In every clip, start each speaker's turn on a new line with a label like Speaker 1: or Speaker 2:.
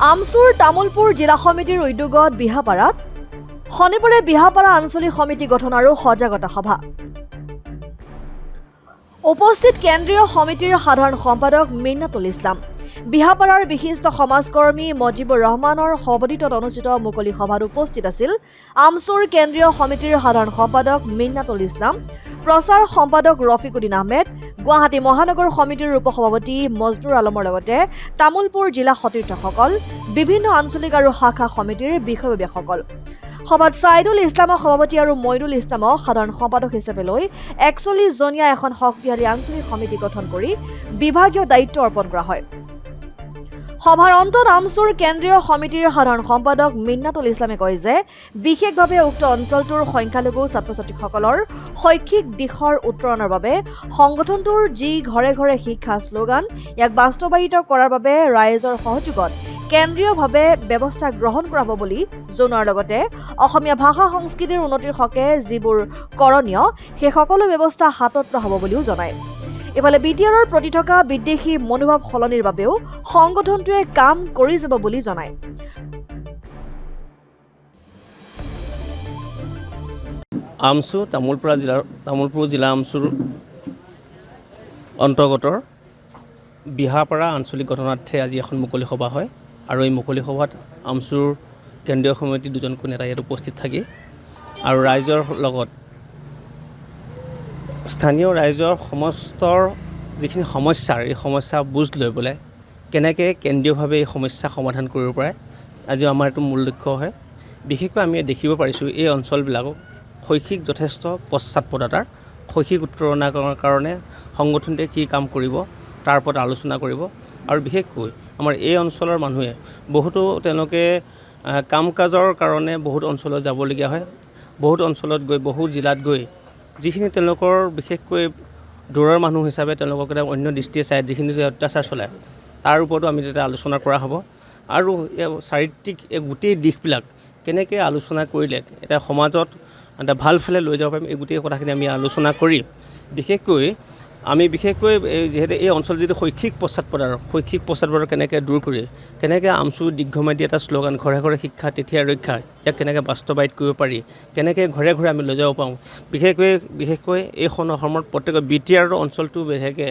Speaker 1: আমচুৰ তামুলপুৰ জিলা সমিতিৰ উদ্যোগত বিহাপাৰাত শনিবাৰে বিহাপাৰা আঞ্চলিক সমিতি গঠন আৰু সজাগতা সভা। উপস্থিত কেন্দ্ৰীয় সমিতিৰ সাধাৰণ সম্পাদক মিন্নাতুল ইছলাম, বিহাপাৰাৰ বিশিষ্ট সমাজকৰ্মী মজিবুৰ ৰহমানৰ সভাপতিত্বত অনুষ্ঠিত মুকলি সভাত উপস্থিত আছিল আমচুৰ কেন্দ্ৰীয় সমিতিৰ সাধাৰণ সম্পাদক মিন্নাতুল ইছলাম, প্ৰচাৰ সম্পাদক ৰফিকুদ্দিন আহমেদ, গুৱাহাটী মহানগৰ সমিতিৰ উপসভাপতি মজনুৰ আলমৰ লগতে তামুলপুৰ জিলা সতীৰ্থসকল, বিভিন্ন আঞ্চলিক আৰু শাখা সমিতিৰ বিষয়ববীয়াসকল। সভাত ছাইদুল ইছলামক সভাপতি আৰু মইনুল ইছলামক সাধাৰণ সম্পাদক হিচাপে লৈ ৪১জনীয়া এখন শক্তিশালী আঞ্চলিক সমিতি গঠন কৰি বিভাগীয় দায়িত্ব অৰ্পণ কৰা হয়। সভাৰ অন্তত আমচুৰ কেন্দ্ৰীয় সমিতিৰ সাধাৰণ সম্পাদক মিন্নাতুল ইছলামে কয় যে বিশেষভাৱে উক্ত অঞ্চলটোৰ সংখ্যালঘু ছাত্ৰ ছাত্ৰীসকলৰ শৈক্ষিক দিশৰ উত্তৰণৰ বাবে সংগঠনটোৰ যি ঘৰে ঘৰে শিক্ষা শ্লোগান ইয়াক বাস্তৱায়িত কৰাৰ বাবে ৰাইজৰ সহযোগত কেন্দ্ৰীয়ভাৱে ব্যৱস্থা গ্ৰহণ কৰা হ'ব বুলি জনোৱাৰ লগতে অসমীয়া ভাষা সংস্কৃতিৰ উন্নতিৰ হকে যিবোৰ কৰণীয় সেই সকলো ব্যৱস্থা হাতত লোৱা হ'ব বুলিও জনায়। ইফালে বিটিআৰৰ প্ৰতি থকা বিদ্বেষী মনোভাৱ সলনিৰ বাবেও সংগঠনটোৱে কাম কৰি যাব বুলি জনায়।
Speaker 2: আমচু তামুলপুৰ জিলা আমচুৰ অন্তৰ্গত বিহাপাৰা আঞ্চলিক গঠনাৰ্থে আজি এখন মুকলি সভা হয় আৰু এই মুকলি সভাত আমচুৰ কেন্দ্ৰীয় সমিতিৰ দুজনকৈ নেতা ইয়াত উপস্থিত থাকি আৰু ৰাইজৰ লগত স্থানীয় ৰাইজৰ সমস্তৰ যিখিনি সমস্যাৰ এই সমস্যা বুজ লৈ পেলাই কেনেকৈ কেন্দ্ৰীয়ভাৱে এই সমস্যা সমাধান কৰিব পাৰে আজি আমাৰ এইটো মূল লক্ষ্য হয়। বিশেষকৈ আমি দেখিব পাৰিছোঁ এই অঞ্চলবিলাকক শৈক্ষিক যথেষ্ট পশ্চাৎপদতাৰ শৈক্ষিক উত্তৰণৰ কাৰণে সংগঠনটোৱে কি কাম কৰিব তাৰ ওপৰত আলোচনা কৰিব আৰু বিশেষকৈ আমাৰ এই অঞ্চলৰ মানুহে বহুতো তেওঁলোকে কাম কাজৰ কাৰণে বহুত অঞ্চলত যাবলগীয়া হয়, বহুত অঞ্চলত গৈ বহু জিলাত গৈ যিখিনি তেওঁলোকৰ বিশেষকৈ দূৰৰ মানুহ হিচাপে তেওঁলোকক এটা অন্য দৃষ্টিয়ে চাই যিখিনি অত্যাচাৰ চলায় তাৰ ওপৰতো আমি তেতিয়া আলোচনা কৰা হ'ব আৰু এই চাৰিত্ৰিক এই গোটেই দিশবিলাক কেনেকৈ আলোচনা কৰিলে এটা সমাজত এটা ভাল ফালে লৈ যাব পাৰিম এই গোটেই কথাখিনি আমি আলোচনা কৰি বিশেষকৈ যিহেতু এই অঞ্চল যিটো শৈক্ষিক পশ্চাৎপদৰ কেনেকৈ দূৰ কৰি কেনেকৈ আমচু দীৰ্ঘম্যাদী এটা শ্লোগান ঘৰে ঘৰে শিক্ষা তেথিয়া ৰক্ষা ইয়াক কেনেকৈ বাস্তৱায়িত কৰিব পাৰি, কেনেকৈ ঘৰে ঘৰে আমি লৈ যাব পাৰোঁ। বিশেষকৈ এইখন অসমৰ প্ৰত্যেক বিটিআৰ অঞ্চলটো বিশেষকৈ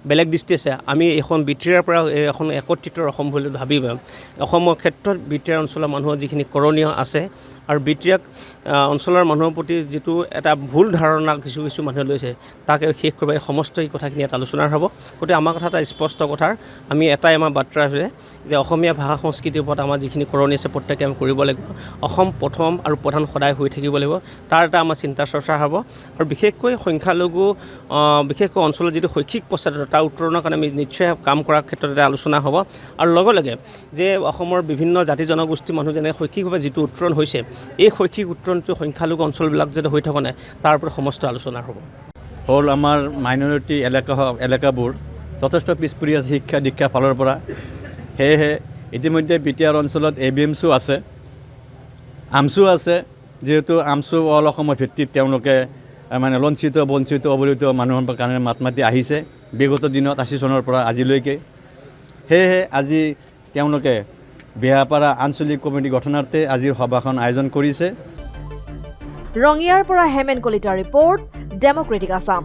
Speaker 2: বেলেগ দৃষ্টি আছে। আমি এইখন বিটিআৰ পৰা এখন একত্ৰিত অসম বুলি ভাবি অসমৰ ক্ষেত্ৰত বিটিআৰ অঞ্চলৰ মানুহৰ যিখিনি কৰণীয় আছে আৰু বিটিআৰ অঞ্চলৰ মানুহৰ প্ৰতি যিটো এটা ভুল ধাৰণা কিছু মানুহে লৈছে তাকে শেষ কৰিব সমস্ত এই কথাখিনি এটা আলোচনাৰ হ'ব। গতিকে আমাৰ কথা এটা স্পষ্ট কথাৰ আমি এটাই আমাৰ বাৰ্তা আছে যে অসমীয়া ভাষা সংস্কৃতিৰ ওপৰত আমাৰ যিখিনি কৰণী আছে প্ৰত্যেকে আমি কৰিব লাগিব। অসম প্ৰথম আৰু প্ৰধান সদায় হৈ থাকিব লাগিব, তাৰ এটা আমাৰ চিন্তা চৰ্চা হ'ব আৰু বিশেষকৈ সংখ্যালঘু বিশেষকৈ অঞ্চলৰ যিটো শৈক্ষিক পশ্চাৎপদতা তাৰ উত্তৰণৰ কাৰণে আমি নিশ্চয় কাম কৰাৰ ক্ষেত্ৰত এটা আলোচনা হ'ব আৰু লগে লগে যে অসমৰ বিভিন্ন জাতি জনগোষ্ঠীৰ মানুহ যেনে শৈক্ষিকভাৱে যিটো উত্তৰণ হৈছে এই শৈক্ষিক উত্তৰণটো সংখ্যালঘু অঞ্চলবিলাক যাতে হৈ থকা নাই তাৰ ওপৰত সমস্ত আলোচনা হ'ব।
Speaker 3: হ'ল আমাৰ মাইনৰিটি এলেকাবোৰ যথেষ্ট পিছপৰি আছে শিক্ষা দীক্ষা ফালৰ পৰা। সেয়েহে ইতিমধ্যে বিটিআৰ অঞ্চলত ABMCও আছে, আমচু আছে। যিহেতু আমচু অল অসমৰ ভিত্তিত তেওঁলোকে মানে বঞ্চিত অৱহেলিত মানুহৰ কাৰণে মাত মাতি আহিছে বিগত দিনত ৮০ চনৰ পৰা আজিলৈকে। সেয়েহে আজি তেওঁলোকে বিহাপাৰা আঞ্চলিক কমিটি গঠনাৰ্থে আজিৰ সভাখন আয়োজন কৰিছে।
Speaker 1: ৰঙিয়াৰ পৰা হেমেন কলিতাৰ ৰিপৰ্ট, ডেমক্ৰেটিক আছাম।